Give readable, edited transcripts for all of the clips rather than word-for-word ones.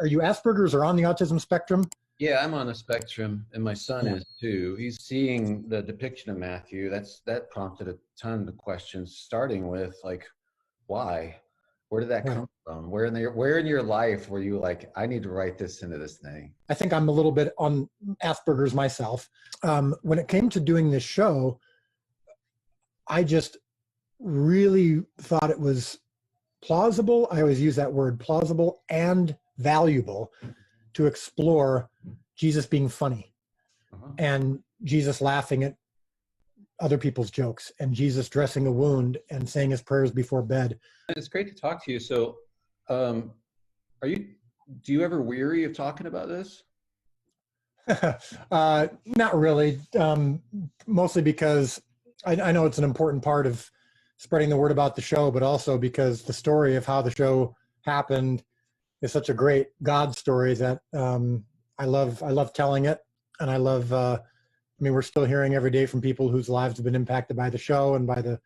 Are you Asperger's or on the autism spectrum? Yeah, I'm on the spectrum, and my son Yeah. is too. He's seeing the depiction of Matthew. That prompted a ton of questions, starting with like, why? Where did that Right. come from? Where in your life were you like, I need to write this into this thing? I think I'm a little bit on Asperger's myself. When it came to doing this show, I just really thought it was plausible. I always use that word, plausible and valuable, to explore Jesus being funny and Jesus laughing at other people's jokes and Jesus dressing a wound and saying his prayers before bed. It's great to talk to you. So, do you ever weary of talking about this? Not really. Mostly because I know it's an important part of spreading the word about the show, but also because the story of how the show happened is such a great God story that I love telling it. And I love, we're still hearing every day from people whose lives have been impacted by the show and by the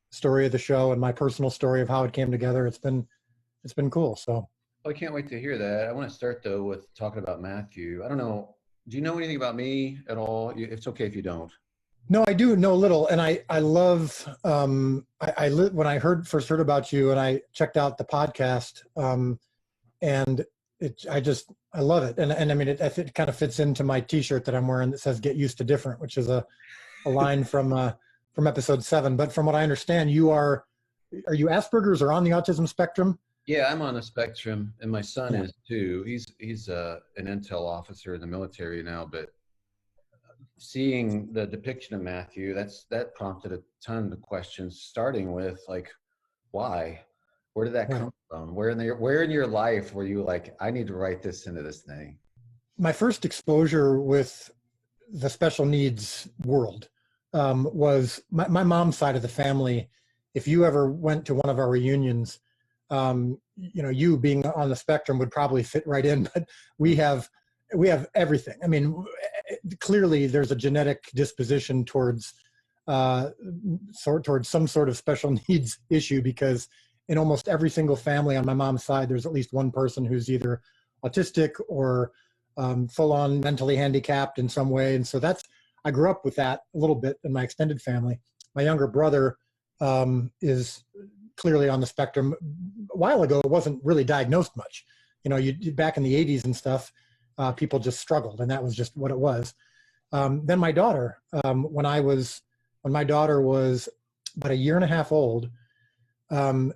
story of the show and my personal story of how it came together. It's been cool. So I can't wait to hear that. I want to start though with talking about Matthew. I don't know. Do you know anything about me at all? It's okay if you don't. No, I do know a little, and I love. When I first heard about you, and I checked out the podcast, and I love it, and I mean it kind of fits into my T-shirt that I'm wearing that says "Get used to different," which is a line from episode 7. But from what I understand, are you Asperger's or on the autism spectrum? Yeah, I'm on the spectrum, and my son is too. He's an intel officer in the military now, but seeing the depiction of Matthew, that prompted a ton of questions, starting with like, why? Where did that come from? Where in your life were you like, I need to write this into this thing? My first exposure with the special needs world was my mom's side of the family. If you ever went to one of our reunions, you being on the spectrum would probably fit right in, but we have everything. I mean, clearly there's a genetic disposition towards some sort of special needs issue, because in almost every single family on my mom's side, there's at least one person who's either autistic or full-on mentally handicapped in some way. And so I grew up with that a little bit in my extended family. My younger brother is clearly on the spectrum. A while ago, it wasn't really diagnosed much. Back in the 80s and stuff, people just struggled, and that was just what it was. Then my daughter, when my daughter was about 1.5 years old,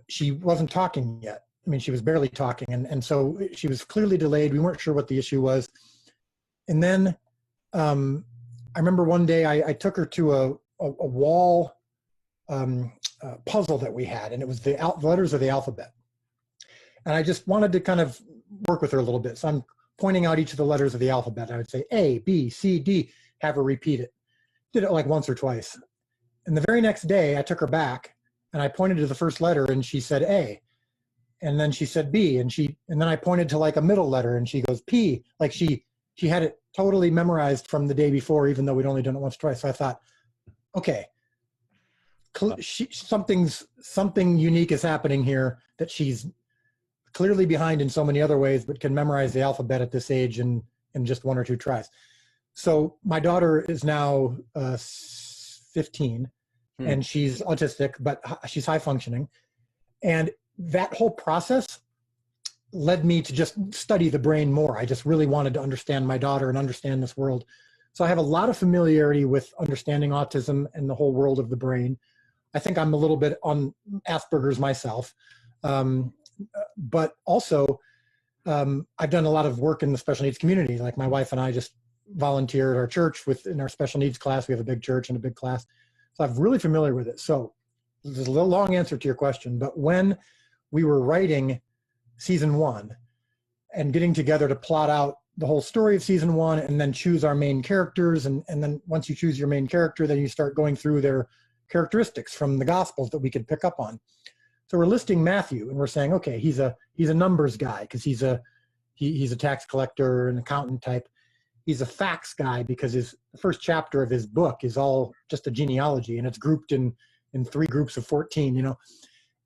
she wasn't talking yet. I mean, she was barely talking, and so she was clearly delayed. We weren't sure what the issue was. And then I remember one day I took her to a wall puzzle that we had, and it was the letters of the alphabet. And I just wanted to kind of work with her a little bit. So I'm pointing out each of the letters of the alphabet. I would say A, B, C, D, have her repeat it. Did it like once or twice. And the very next day I took her back and I pointed to the first letter and she said A. And then she said B, and then I pointed to like a middle letter and she goes P. Like she had it totally memorized from the day before, even though we'd only done it once or twice. So I thought, okay, something unique is happening here, that she's clearly behind in so many other ways, but can memorize the alphabet at this age in just 1 or 2 tries. So my daughter is now 15 and she's autistic, but she's high functioning. And that whole process led me to just study the brain more. I just really wanted to understand my daughter and understand this world. So I have a lot of familiarity with understanding autism and the whole world of the brain. I think I'm a little bit on Asperger's myself. But also, I've done a lot of work in the special needs community. Like my wife and I just volunteer at our church in our special needs class. We have a big church and a big class. So I'm really familiar with it. So there's a little long answer to your question, but when we were writing season 1 and getting together to plot out the whole story of season 1 and then choose our main characters, and then once you choose your main character, then you start going through their characteristics from the Gospels that we could pick up on. So we're listing Matthew and we're saying, okay, he's a numbers guy because he's a tax collector, an accountant type. He's a facts guy because the first chapter of his book is all just a genealogy, and it's grouped in 3 groups of 14,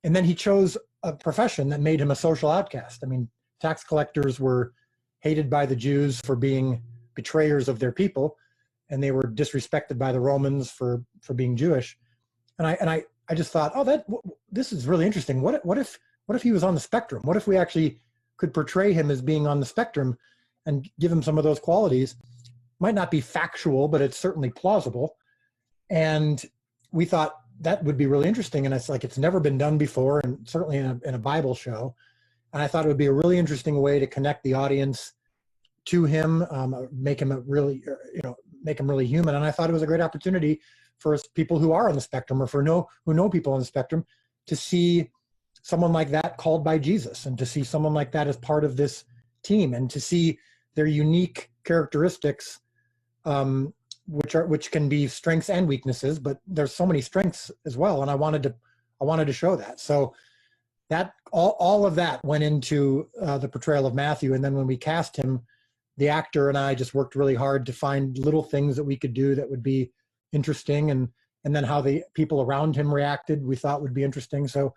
And then he chose a profession that made him a social outcast. I mean, tax collectors were hated by the Jews for being betrayers of their people, and they were disrespected by the Romans for being Jewish. And I just thought, oh, this is really interesting. What if he was on the spectrum? What if we actually could portray him as being on the spectrum and give him some of those qualities? Might not be factual, but it's certainly plausible. And we thought that would be really interesting. And it's never been done before, and certainly in a Bible show. And I thought it would be a really interesting way to connect the audience to him, make him really human. And I thought it was a great opportunity for people who are on the spectrum, or who know people on the spectrum, to see someone like that called by Jesus, and to see someone like that as part of this team, and to see their unique characteristics, which can be strengths and weaknesses, but there's so many strengths as well. And I wanted to show that. So that all of that went into the portrayal of Matthew. And then when we cast him, the actor and I just worked really hard to find little things that we could do that would be interesting, and then how the people around him reacted, we thought would be interesting. So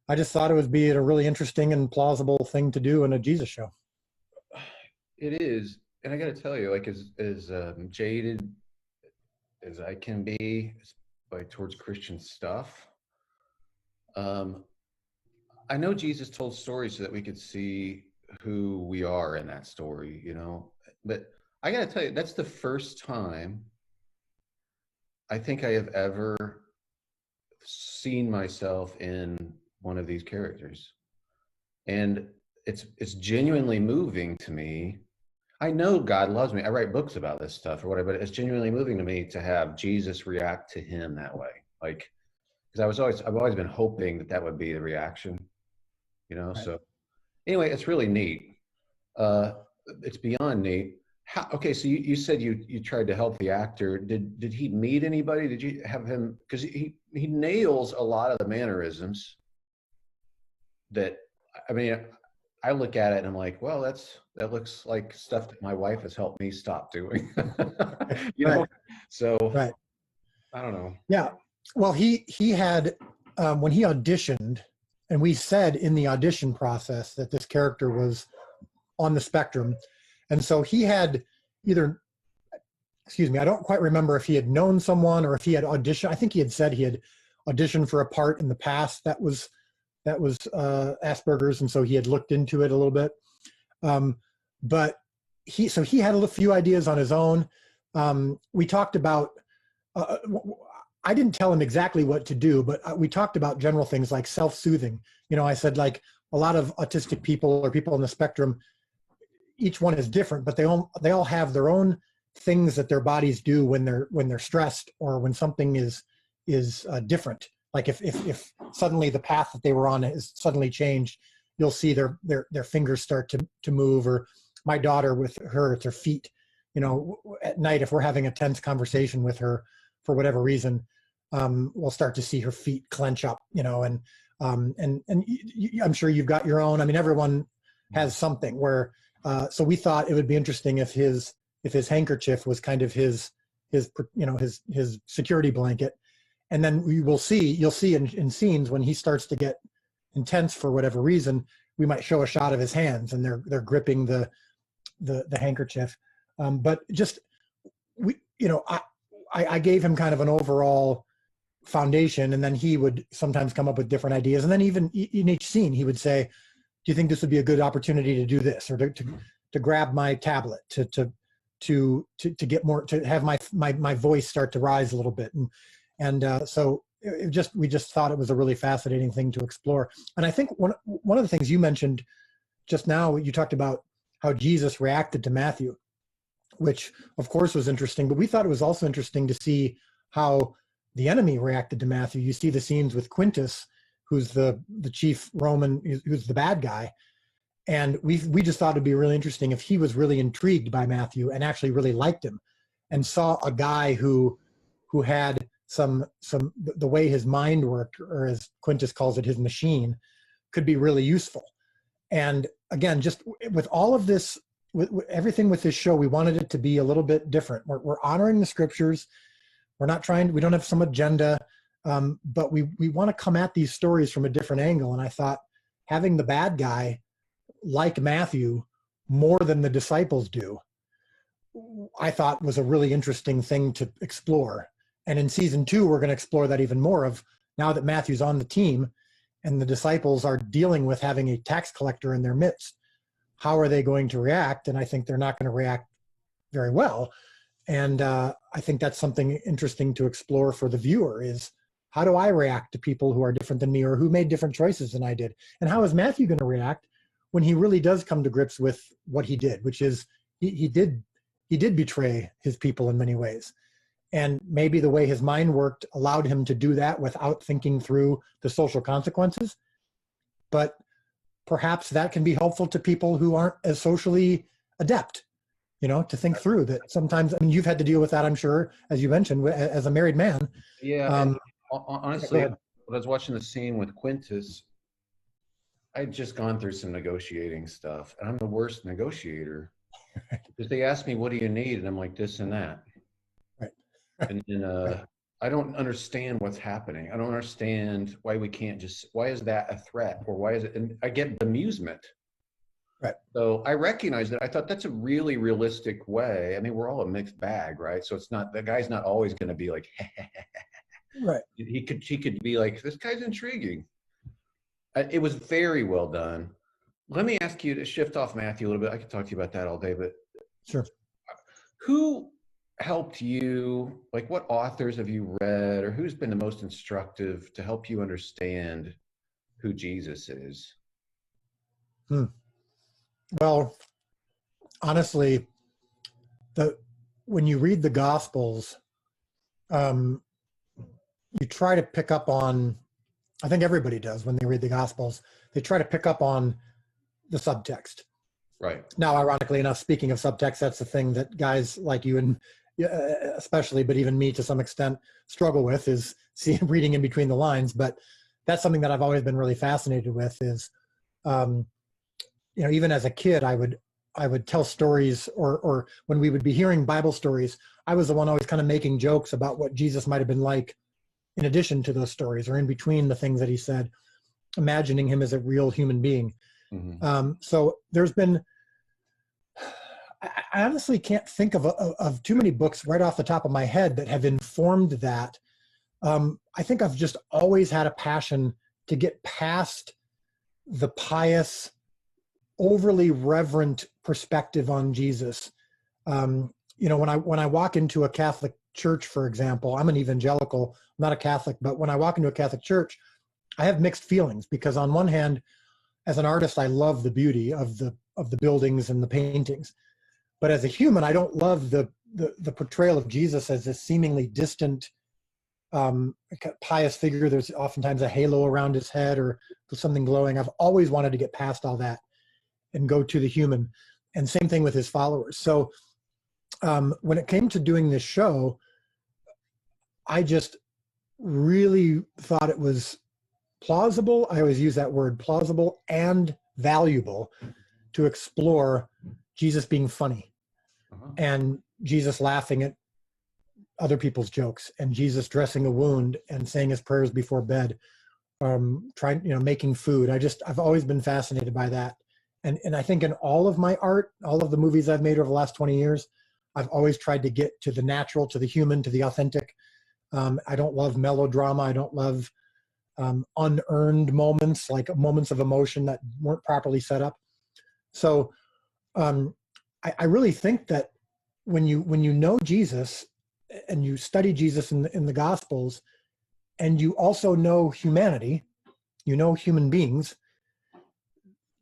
I just thought it would be a really interesting and plausible thing to do in a Jesus show. It is. And I got to tell you, like, as jaded as I can be, like, towards Christian stuff, I know Jesus told stories so that we could see who we are in that story, you know. But I got to tell you, that's the first time I think I have ever seen myself in one of these characters, and it's genuinely moving to me. I know God loves me. I write books about this stuff or whatever, but it's genuinely moving to me to have Jesus react to him that way. Like, because I've always been hoping that would be the reaction, you know. Right. So anyway, it's really neat. It's beyond neat. Okay, so you said you tried to help the actor. Did he meet anybody? Did you have him? Because he nails a lot of the mannerisms that, I mean, I look at it and I'm like, well, that looks like stuff that my wife has helped me stop doing. You know? Right. So right. I don't know. Yeah. Well, he had, when he auditioned, and we said in the audition process that this character was on the spectrum. And so he had I don't quite remember if he had known someone or if he had auditioned. I think he had said he had auditioned for a part in the past that was Asperger's, and so he had looked into it a little bit. But he had a few ideas on his own. We talked about, I didn't tell him exactly what to do, but we talked about general things like self-soothing. You know, I said, like, a lot of autistic people or people on the spectrum, each one is different, but they all have their own things that their bodies do when they're stressed, or when something is different. Like if suddenly the path that they were on is suddenly changed, you'll see their fingers start to move. Or my daughter, with her, it's her feet. You know, at night, if we're having a tense conversation with her for whatever reason, we'll start to see her feet clench up. You know, and I'm sure you've got your own. I mean, everyone has something where. So we thought it would be interesting if his handkerchief was kind of his security blanket. And then you'll see in scenes when he starts to get intense for whatever reason, we might show a shot of his hands and they're gripping the handkerchief. But just, I gave him kind of an overall foundation, and then he would sometimes come up with different ideas. And then even in each scene, he would say, do you think this would be a good opportunity to do this, or to grab my tablet, to get more, to have my voice start to rise a little bit. And so we just thought it was a really fascinating thing to explore. And I think one of the things you mentioned just now, you talked about how Jesus reacted to Matthew, which of course was interesting, but we thought it was also interesting to see how the enemy reacted to Matthew. You see the scenes with Quintus, who's the chief Roman, who's the bad guy. And we just thought it'd be really interesting if he was really intrigued by Matthew and actually really liked him, and saw a guy who had the way his mind worked, or as Quintus calls it, his machine, could be really useful. And again, just with all of this, with everything with this show, we wanted it to be a little bit different. We're honoring the scriptures. We don't have some agenda, but we want to come at these stories from a different angle. And I thought having the bad guy like Matthew more than the disciples do, I thought was a really interesting thing to explore. And in season 2, we're going to explore that even more, of now that Matthew's on the team and the disciples are dealing with having a tax collector in their midst. How are they going to react? And I think they're not going to react very well. And I think that's something interesting to explore for the viewer, is how do I react to people who are different than me or who made different choices than I did? And how is Matthew going to react when he really does come to grips with what he did, which is he did betray his people in many ways. And maybe the way his mind worked allowed him to do that without thinking through the social consequences. But perhaps that can be helpful to people who aren't as socially adept, to think through that sometimes. I mean, you've had to deal with that, I'm sure, as you mentioned, as a married man. Yeah. And honestly, when I was watching the scene with Quintus, I'd just gone through some negotiating stuff, and I'm the worst negotiator. Because they ask me, what do you need? And I'm like, this and that. Right. And I don't understand what's happening. I don't understand why we can't why is that a threat? Or why is it? And I get amusement. Right. So I recognize that. I thought that's a really realistic way. I mean, we're all a mixed bag, right? So it's not, the guy's not always going to be like, right. He could be like, this guy's intriguing. It was very well done. Let me ask you to shift off Matthew a little bit. I could talk to you about that all day, but sure. Who helped you? Like, what authors have you read, or who's been the most instructive to help you understand who Jesus is? Well, honestly, when you read the Gospels, you try to pick up on, I think everybody does when they read the Gospels, they try to pick up on the subtext. Right. Now, ironically enough, speaking of subtext, that's the thing that guys like you and especially, but even me to some extent, struggle with, is reading in between the lines. But that's something that I've always been really fascinated with, is, even as a kid, I would tell stories, or when we would be hearing Bible stories, I was the one always kind of making jokes about what Jesus might have been like in addition to those stories, or in between the things that he said, imagining him as a real human being. Mm-hmm. So there's been, I honestly can't think of too many books right off the top of my head that have informed that. I think I've just always had a passion to get past the pious, overly reverent perspective on Jesus. When I walk into a Catholic church, for example, I'm an evangelical, I'm not a Catholic, but when I walk into a Catholic church, I have mixed feelings, because on one hand, as an artist, I love the beauty of the buildings and the paintings. But as a human, I don't love the portrayal of Jesus as this seemingly distant, pious figure. There's oftentimes a halo around his head or something glowing. I've always wanted to get past all that and go to the human. And same thing with his followers. So when it came to doing this show, I just really thought it was plausible. I always use that word, plausible and valuable, to explore Jesus being funny, and Jesus laughing at other people's jokes, and Jesus dressing a wound and saying his prayers before bed, making food. I've always been fascinated by that. And I think in all of my art, all of the movies I've made over the last 20 years, I've always tried to get to the natural, to the human, to the authentic. I don't love melodrama. I don't love unearned moments, like moments of emotion that weren't properly set up. So I really think that when you know Jesus and you study Jesus in the Gospels, and you also know humanity, human beings,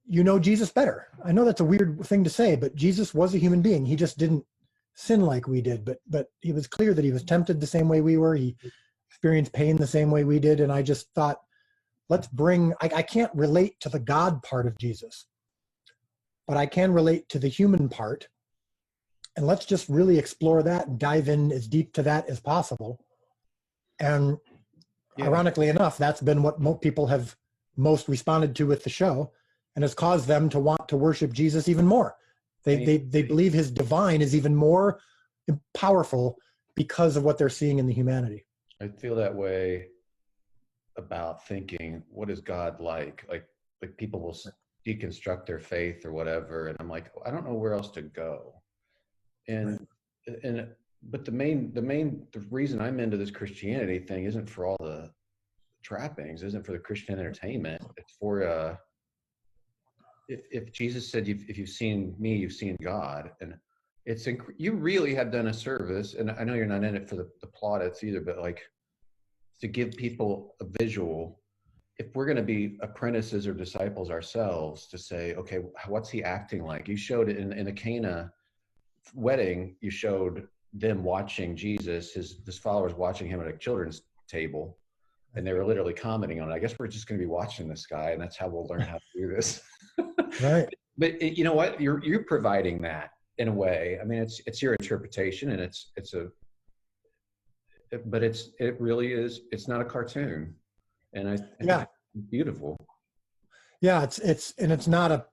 Jesus better. I know that's a weird thing to say, but Jesus was a human being. He just didn't sin like we did, but he was clear that he was tempted the same way we were. He experienced pain the same way we did. And I just thought, I can't relate to the God part of Jesus, but I can relate to the human part. And let's just really explore that and dive in as deep to that as possible. And ironically enough, that's been what most people have most responded to with the show, and has caused them to want to worship Jesus even more. They believe his divine is even more powerful because of what they're seeing in the humanity. I feel that way about thinking, what is God like? Like people will deconstruct their faith or whatever. And I'm like, I don't know where else to go. And, and, but the reason I'm into this Christianity thing isn't for all the trappings, isn't for the Christian entertainment. It's for, if Jesus said, if you've seen me, you've seen God. And it's, you really have done a service. And I know you're not in it for the plaudits either, but like to give people a visual, if we're going to be apprentices or disciples ourselves, to say, okay, what's he acting like? You showed it in the Cana wedding, you showed them watching Jesus, his followers watching him at a children's table, and they were literally commenting on it. I guess we're just going to be watching this guy, and that's how we'll learn how to do this. Right. But you know what? You're providing that in a way. I mean, it's your interpretation, and it really is. It's not a cartoon, and I think it's beautiful. Yeah, it's not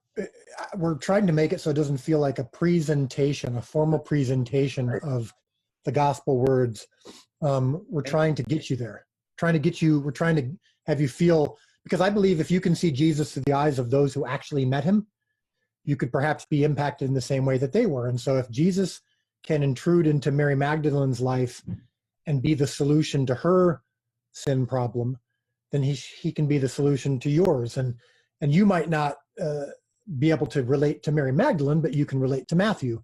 we're trying to make it so it doesn't feel like a presentation, a formal presentation of the gospel words. We're trying to get you there, we're trying to have you feel, because I believe if you can see Jesus through the eyes of those who actually met him, you could perhaps be impacted in the same way that they were. And so if Jesus can intrude into Mary Magdalene's life and be the solution to her sin problem, then he can be the solution to yours. And you might not be able to relate to Mary Magdalene, but you can relate to Matthew.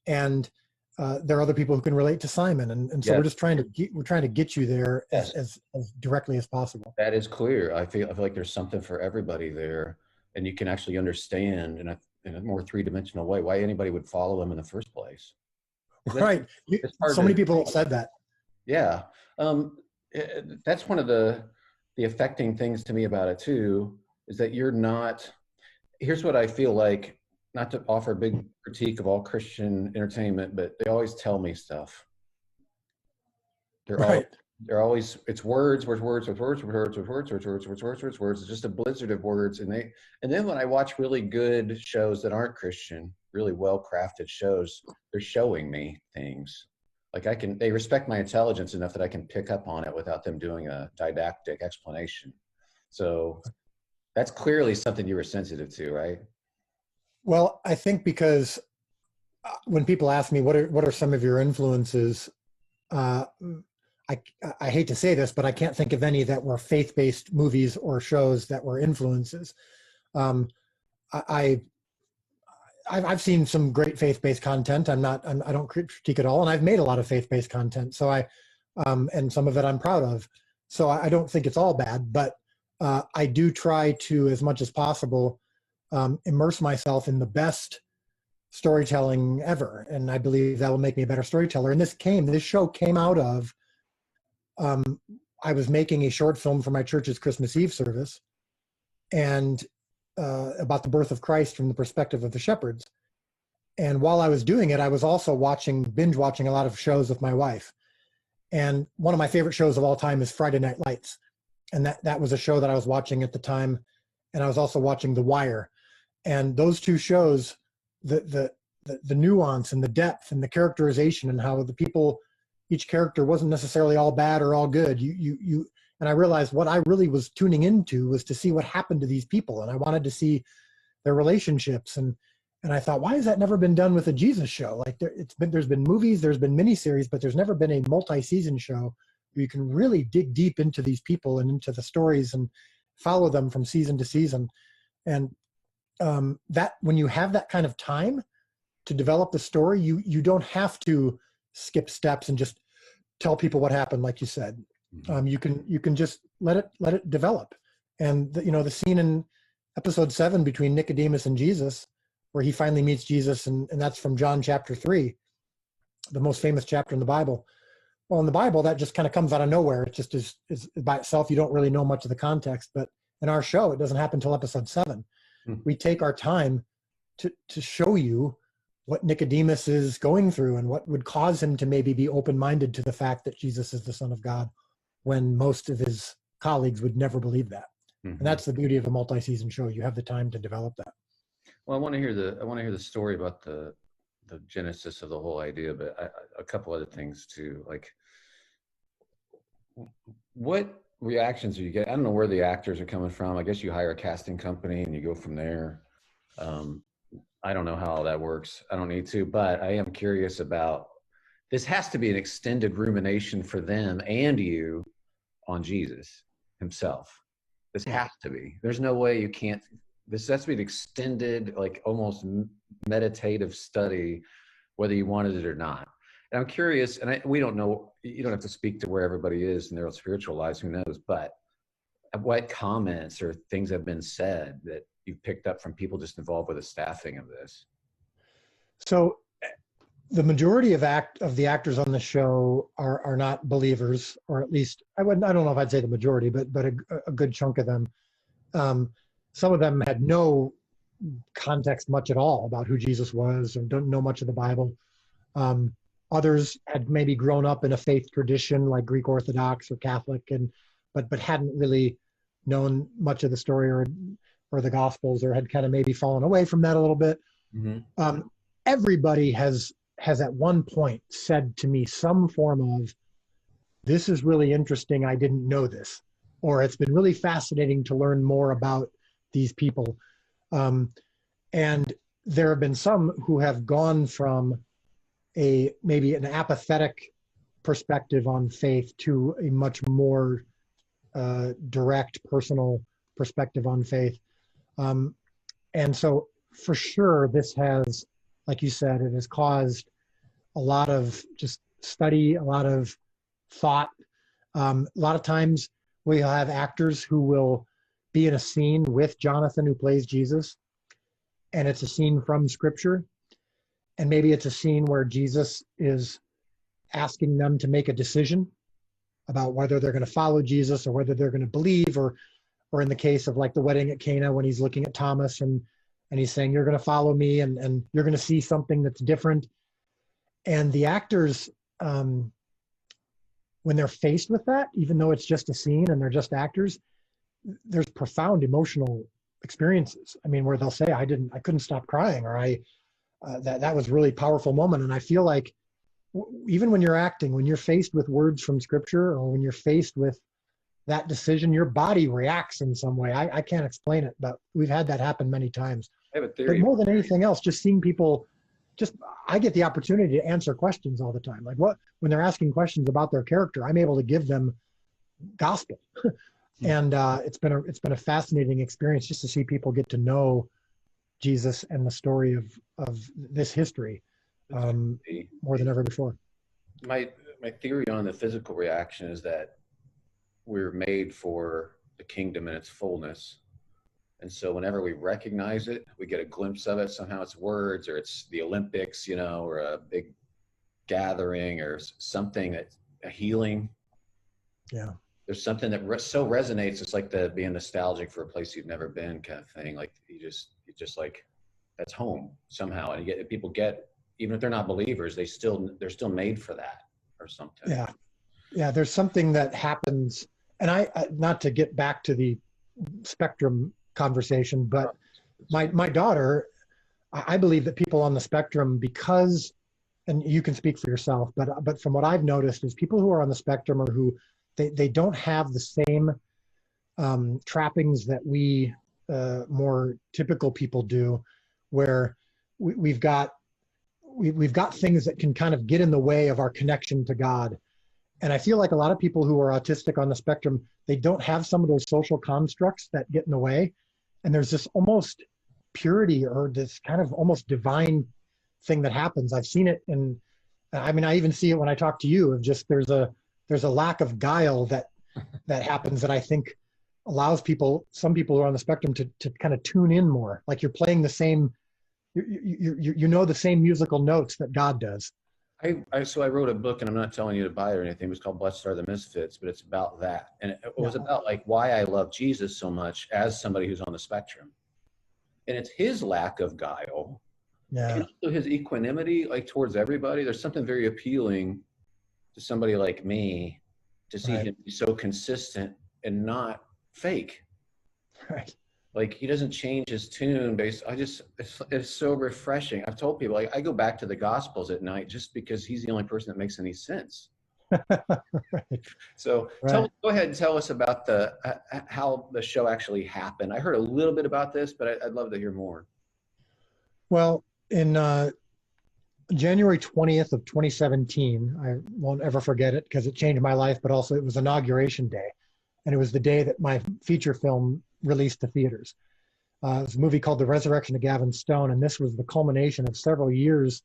And there are other people who can relate to Simon. And so we're just trying to get you there as directly as possible. That is clear. I feel like there's something for everybody there, and you can actually understand in a more three-dimensional way why anybody would follow him in the first place. Right. So many people have said that. Yeah. That's one of the affecting things to me about it too, is that you're not, here's what I feel like, not to offer a big critique of all Christian entertainment, but they always tell me stuff. They're always, it's words. It's just a blizzard of words. And then when I watch really good shows that aren't Christian, really well-crafted shows, they're showing me things. Like they respect my intelligence enough that I can pick up on it without them doing a didactic explanation. So that's clearly something you were sensitive to, right? Well, I think because when people ask me what are some of your influences, I hate to say this, but I can't think of any that were faith-based movies or shows that were influences. I've seen some great faith-based content. I don't critique it all, and I've made a lot of faith-based content. So and some of it I'm proud of. So I don't think it's all bad, but I do try to, as much as possible, immerse myself in the best storytelling ever, and I believe that will make me a better storyteller. And this show came out of I was making a short film for my church's Christmas Eve service, and about the birth of Christ from the perspective of the shepherds. And while I was doing it, I was also binge watching a lot of shows with my wife. And one of my favorite shows of all time is Friday Night Lights. And that was a show that I was watching at the time. And I was also watching The Wire. And those two shows, the nuance and the depth and the characterization and how each character wasn't necessarily all bad or all good. And I realized what I really was tuning into was to see what happened to these people. And I wanted to see their relationships. And I thought, why has that never been done with a Jesus show? Like there's been movies, there's been miniseries, but there's never been a multi-season show where you can really dig deep into these people and into the stories and follow them from season to season. And that when you have that kind of time to develop the story, you don't have to skip steps and just tell people what happened, like you said. You can just let it develop. And the scene in episode 7 between Nicodemus and Jesus, where he finally meets Jesus, and that's from John chapter 3, the most famous chapter in the Bible. Well, in the Bible, that just kind of comes out of nowhere. It just is by itself. You don't really know much of the context. But in our show, it doesn't happen until episode 7. We take our time to show you what Nicodemus is going through and what would cause him to maybe be open-minded to the fact that Jesus is the Son of God, when most of his colleagues would never believe that. And that's the beauty of a multi-season show. You have the time to develop that. Well, I want to hear the story about the genesis of the whole idea, but a couple other things too. Like, what reactions are you getting? I don't know where the actors are coming from. I guess you hire a casting company and you go from there. Um, I don't know how all that works. I don't need to, but I am curious about, this has to be an extended rumination for them and you on Jesus himself. This Yeah. has to be. There's no way you can't. This has to be an extended, like almost meditative study, whether you wanted it or not. And I'm curious, and we don't know, you don't have to speak to where everybody is in their spiritual lives, who knows, but what comments or things have been said that you've picked up from people just involved with the staffing of this? So the majority of the actors on the show are not believers, or at least I don't know if I'd say the majority, but a good chunk of them. Some of them had no context much at all about who Jesus was, or don't know much of the Bible. Others had maybe grown up in a faith tradition like Greek Orthodox or Catholic, but hadn't really known much of the story or the Gospels, or had kind of maybe fallen away from that a little bit. Mm-hmm. Everybody has at one point said to me some form of, "This is really interesting. I didn't know this," or "It's been really fascinating to learn more about these people." And there have been some who have gone from maybe an apathetic perspective on faith to a much more direct, personal perspective on faith. And so for sure, this has, like you said, it has caused a lot of just study, a lot of thought. A lot of times we have actors who will be in a scene with Jonathan, who plays Jesus, and it's a scene from Scripture. And maybe it's a scene where Jesus is asking them to make a decision about whether they're going to follow Jesus or whether they're going to believe, or in the case of like the wedding at Cana, when he's looking at Thomas and he's saying, "You're going to follow me, and you're going to see something that's different." And the actors, when they're faced with that, even though it's just a scene and they're just actors, there's profound emotional experiences. I mean, where they'll say, I couldn't stop crying," or that was a really powerful moment. And I feel like even when you're acting, when you're faced with words from Scripture, or when you're faced with that decision, your body reacts in some way. I can't explain it, but we've had that happen many times. I have a But theory. more than anything else, just seeing people, I get the opportunity to answer questions all the time. Like when they're asking questions about their character, I'm able to give them gospel. And it's been a fascinating experience just to see people get to know Jesus and the story of this history more than ever before. My theory on the physical reaction is that we're made for the kingdom in its fullness. And so whenever we recognize it, we get a glimpse of it. Somehow it's words, or it's the Olympics, or a big gathering, or something, that's a healing. Yeah. There's something that so resonates. It's like being nostalgic for a place you've never been, kind of thing. Like you just like, that's home somehow. And people get, even if they're not believers, they're still made for that or something. Yeah. Yeah. There's something that happens. And I not to get back to the spectrum conversation, but my daughter, I believe that people on the spectrum, because, and you can speak for yourself, but from what I've noticed is people who are on the spectrum, or who they don't have the same trappings that we more typical people do, where we've got things that can kind of get in the way of our connection to God. And I feel like a lot of people who are autistic on the spectrum, they don't have some of those social constructs that get in the way. And there's this almost purity, or this kind of almost divine thing that happens. I've seen it I even see it when I talk to you, of just there's a lack of guile that happens, that I think allows some people who are on the spectrum to kind of tune in more. Like you're playing the same, the same musical notes that God does. So I wrote a book, and I'm not telling you to buy it or anything. It was called Blessed Are the Misfits, but it's about that. And it was about like why I love Jesus so much as somebody who's on the spectrum. And it's his lack of guile. Yeah. And also his equanimity, like towards everybody. There's something very appealing to somebody like me to see him be so consistent and not fake. Right. Like he doesn't change his tune it's so refreshing. I've told people, like, I go back to the Gospels at night just because he's the only person that makes any sense. Right. So go ahead and tell us about how the show actually happened. I heard a little bit about this, but I'd love to hear more. Well, in January 20th of 2017, I won't ever forget it because it changed my life, but also it was Inauguration Day. And it was the day that my feature film released to theaters. It was a movie called The Resurrection of Gavin Stone, and this was the culmination of several years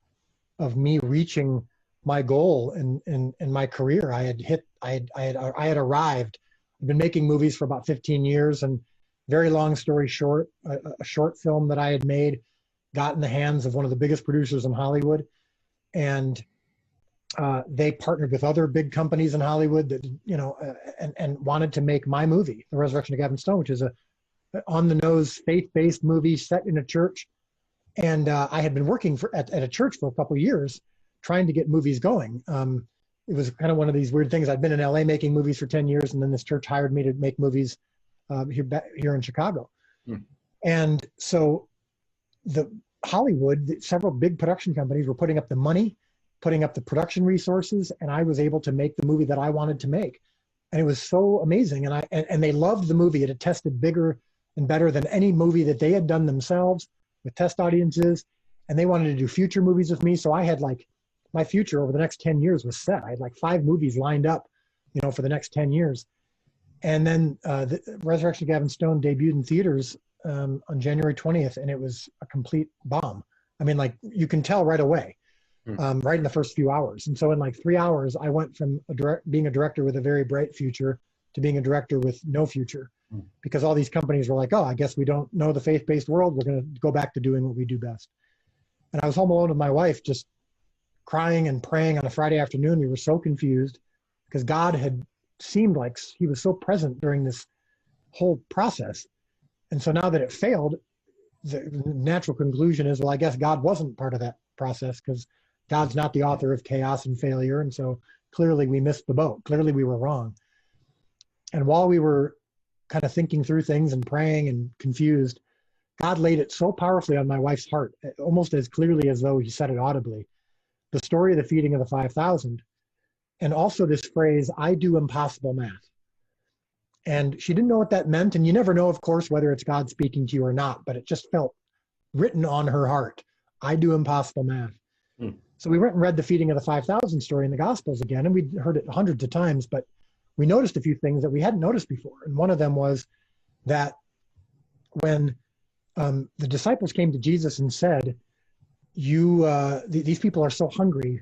of me reaching my goal in my career. I had arrived. I've been making movies for about 15 years, and very long story short, a short film that I had made got in the hands of one of the biggest producers in Hollywood, and they partnered with other big companies in Hollywood that and wanted to make my movie, The Resurrection of Gavin Stone, which is a on-the-nose, faith-based movie set in a church. And I had been working at a church for a couple of years, trying to get movies going. It was kind of one of these weird things. I'd been in LA making movies for 10 years, and then this church hired me to make movies here in Chicago. And so the Hollywood, several big production companies were putting up the money, putting up the production resources, and I was able to make the movie that I wanted to make. And it was so amazing. And they loved the movie. It had tested bigger and better than any movie that they had done themselves with test audiences. And they wanted to do future movies with me. So I had my future over the next 10 years was set. I had 5 movies lined up, for the next 10 years. And then the Resurrection of Gavin Stone debuted in theaters on January 20th, and it was a complete bomb. I mean, you can tell right away, right in the first few hours. And so in 3 hours, I went from being a director with a very bright future to being a director with no future, because all these companies were like, oh, I guess we don't know the faith-based world. We're going to go back to doing what we do best. And I was home alone with my wife, just crying and praying on a Friday afternoon. We were so confused because God had seemed like he was so present during this whole process. And so now that it failed, the natural conclusion is, well, I guess God wasn't part of that process because God's not the author of chaos and failure. And so clearly we missed the boat. Clearly we were wrong. And while we were kind of thinking through things and praying and confused, God laid it so powerfully on my wife's heart, almost as clearly as though he said it audibly, the story of the feeding of the 5,000. And also this phrase, I do impossible math. And she didn't know what that meant. And you never know, of course, whether it's God speaking to you or not, but it just felt written on her heart. I do impossible math. So we went and read the feeding of the 5,000 story in the Gospels again, and we'd heard it hundreds of times, but we noticed a few things that we hadn't noticed before. And one of them was that when the disciples came to Jesus and said, these people are so hungry,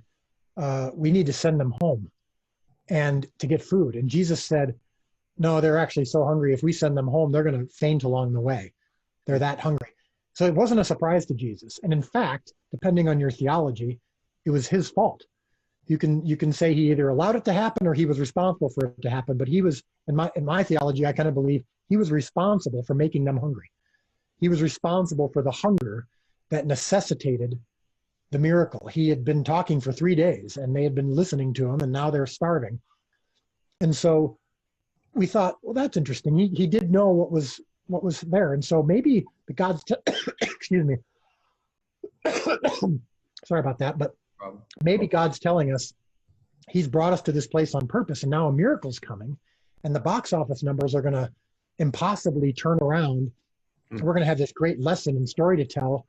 we need to send them home and to get food. And Jesus said, no, they're actually so hungry. If we send them home, they're going to faint along the way. They're that hungry. So it wasn't a surprise to Jesus. And in fact, depending on your theology, it was his fault. You can say he either allowed it to happen or he was responsible for it to happen. But he was, in my theology, I kind of believe he was responsible for making them hungry. He was responsible for the hunger that necessitated the miracle. He had been talking for 3 days and they had been listening to him, and now they're starving. And so we thought, well, that's interesting. He did know what was there. And so maybe God's, excuse me, sorry about that, but maybe God's telling us he's brought us to this place on purpose, and now a miracle's coming, and the box office numbers are going to impossibly turn around. And we're going to have this great lesson and story to tell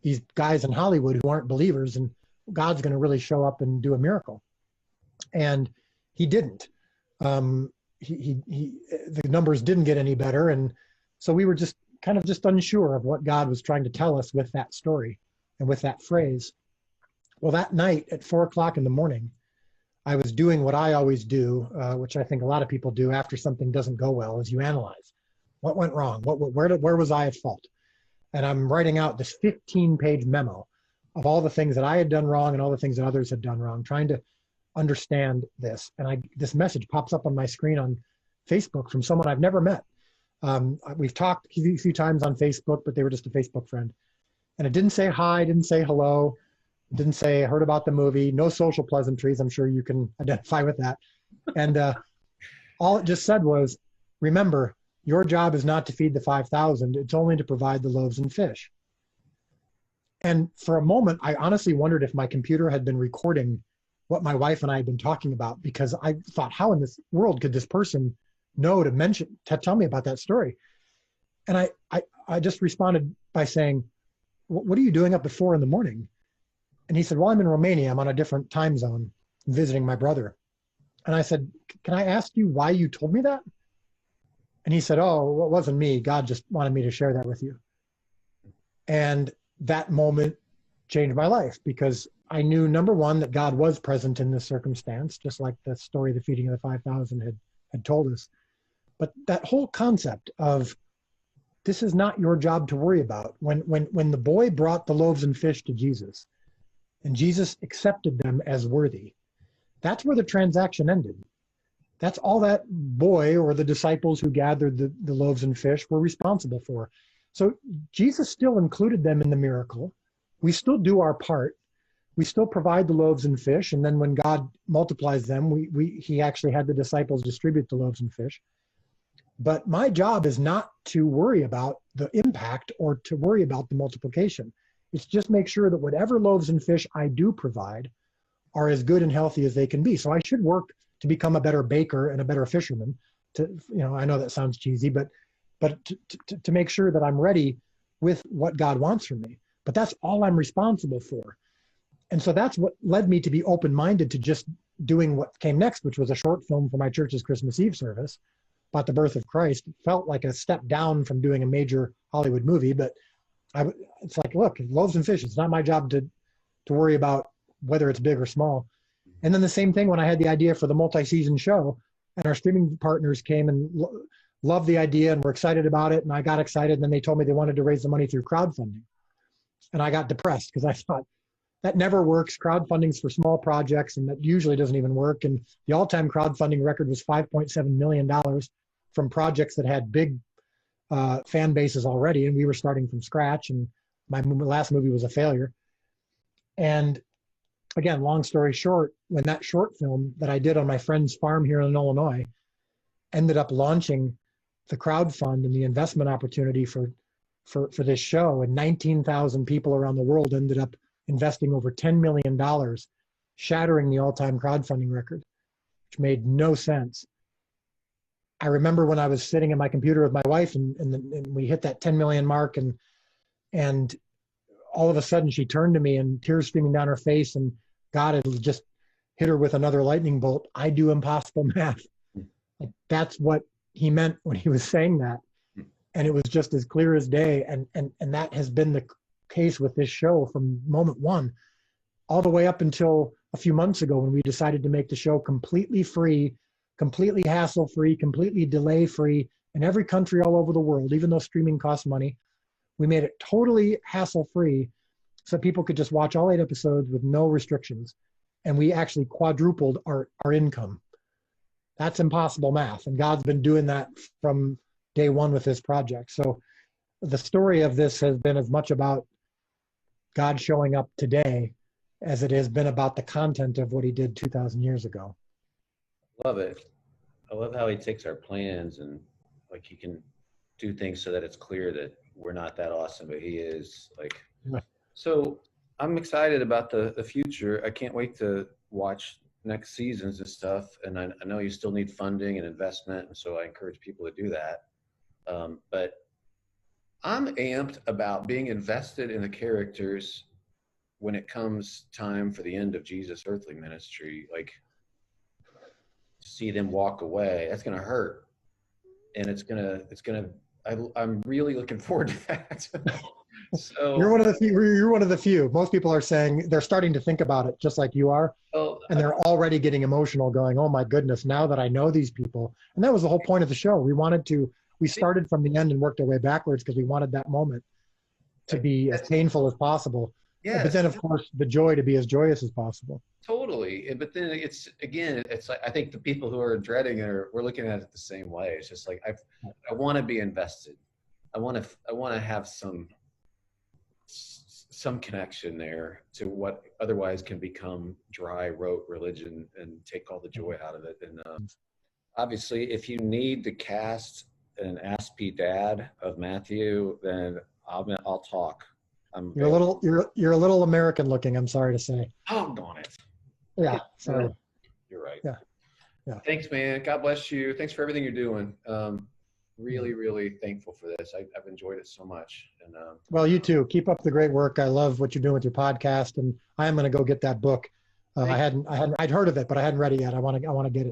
these guys in Hollywood who aren't believers, and God's going to really show up and do a miracle. And he didn't. The numbers didn't get any better, and so we were just kind of unsure of what God was trying to tell us with that story and with that phrase. Well, that night at 4:00 in the morning, I was doing what I always do, which I think a lot of people do after something doesn't go well, is you analyze. What went wrong? Where was I at fault? And I'm writing out this 15-page memo of all the things that I had done wrong and all the things that others had done wrong, trying to understand this. And this message pops up on my screen on Facebook from someone I've never met. We've talked a few times on Facebook, but they were just a Facebook friend. And it didn't say hi, didn't say hello, didn't say heard about the movie, no social pleasantries. I'm sure you can identify with that. And all it just said was, remember, your job is not to feed the 5,000. It's only to provide the loaves and fish. And for a moment, I honestly wondered if my computer had been recording what my wife and I had been talking about, because I thought, how in this world could this person know to tell me about that story? And I just responded by saying, what are you doing up at 4 a.m? And he said, well, I'm in Romania. I'm on a different time zone visiting my brother. And I said, can I ask you why you told me that? And he said, oh, it wasn't me. God just wanted me to share that with you. And that moment changed my life, because I knew, number one, that God was present in this circumstance, just like the story of the feeding of the 5,000 had told us. But that whole concept of, this is not your job to worry about. When the boy brought the loaves and fish to Jesus, and Jesus accepted them as worthy, that's where the transaction ended. That's all that boy or the disciples who gathered the loaves and fish were responsible for. So Jesus still included them in the miracle. We still do our part. We still provide the loaves and fish. And then when God multiplies them, he actually had the disciples distribute the loaves and fish. But my job is not to worry about the impact or to worry about the multiplication. It's just make sure that whatever loaves and fish I do provide are as good and healthy as they can be. So I should work to become a better baker and a better fisherman. I know that sounds cheesy, but to make sure that I'm ready with what God wants from me. But that's all I'm responsible for. And so that's what led me to be open-minded to just doing what came next, which was a short film for my church's Christmas Eve service about the birth of Christ. It felt like a step down from doing a major Hollywood movie, but it's like, look, loaves and fish, it's not my job to worry about whether it's big or small. And then the same thing when I had the idea for the multi-season show, and our streaming partners came and loved the idea and were excited about it. And I got excited, and then they told me they wanted to raise the money through crowdfunding. And I got depressed because I thought, that never works. Crowdfunding's for small projects, and that usually doesn't even work. And the all-time crowdfunding record was $5.7 million from projects that had big fan bases already, and we were starting from scratch, and my last movie was a failure. And again, long story short, when that short film that I did on my friend's farm here in Illinois ended up launching the crowdfund and the investment opportunity for this show, and 19,000 people around the world ended up investing over $10 million, shattering the all-time crowdfunding record, which made no sense. I remember when I was sitting at my computer with my wife, and we hit that 10 million mark, and all of a sudden she turned to me, and tears streaming down her face, and God had just hit her with another lightning bolt. I do impossible math. Like, that's what he meant when he was saying that. And it was just as clear as day. And that has been the case with this show from moment one, all the way up until a few months ago, when we decided to make the show completely free, completely hassle-free, completely delay-free in every country all over the world, even though streaming costs money. We made it totally hassle-free so people could just watch all 8 episodes with no restrictions. And we actually quadrupled our income. That's impossible math. And God's been doing that from day one with this project. So the story of this has been as much about God showing up today as it has been about the content of what he did 2,000 years ago. Love it. I love how he takes our plans and like he can do things so that it's clear that we're not that awesome, but he is. Like, so I'm excited about the future. I can't wait to watch next seasons and stuff. And I know you still need funding and investment, and so I encourage people to do that. But I'm amped about being invested in the characters when it comes time for the end of Jesus' earthly ministry. Like, see them walk away, that's gonna hurt, and I'm really looking forward to that. So you're one of the few. Most people are saying they're starting to think about it just like you are. And they're already getting emotional, going, oh my goodness, now that I know these people. And that was the whole point of the show. We started from the end and worked our way backwards because we wanted that moment to be as painful as possible. Yeah. But then, of course, the joy to be as joyous as possible. Totally. But then it's like, I think the people who are dreading it we're looking at it the same way. It's just like, I want to be invested. I want to have some connection there to what otherwise can become dry, rote religion and take all the joy out of it. And obviously, if you need to cast an Aspie dad of Matthew, then I'll talk. You're a little American looking, I'm sorry to say. Oh, darn it. Yeah, sorry. You're right. Yeah. Thanks, man. God bless you. Thanks for everything you're doing. really, really thankful for this. I've enjoyed it so much. And Well, you too. Keep up the great work. I love what you're doing with your podcast, and I am going to go get that book. Thank you. I'd heard of it, but I hadn't read it yet. I want to get it.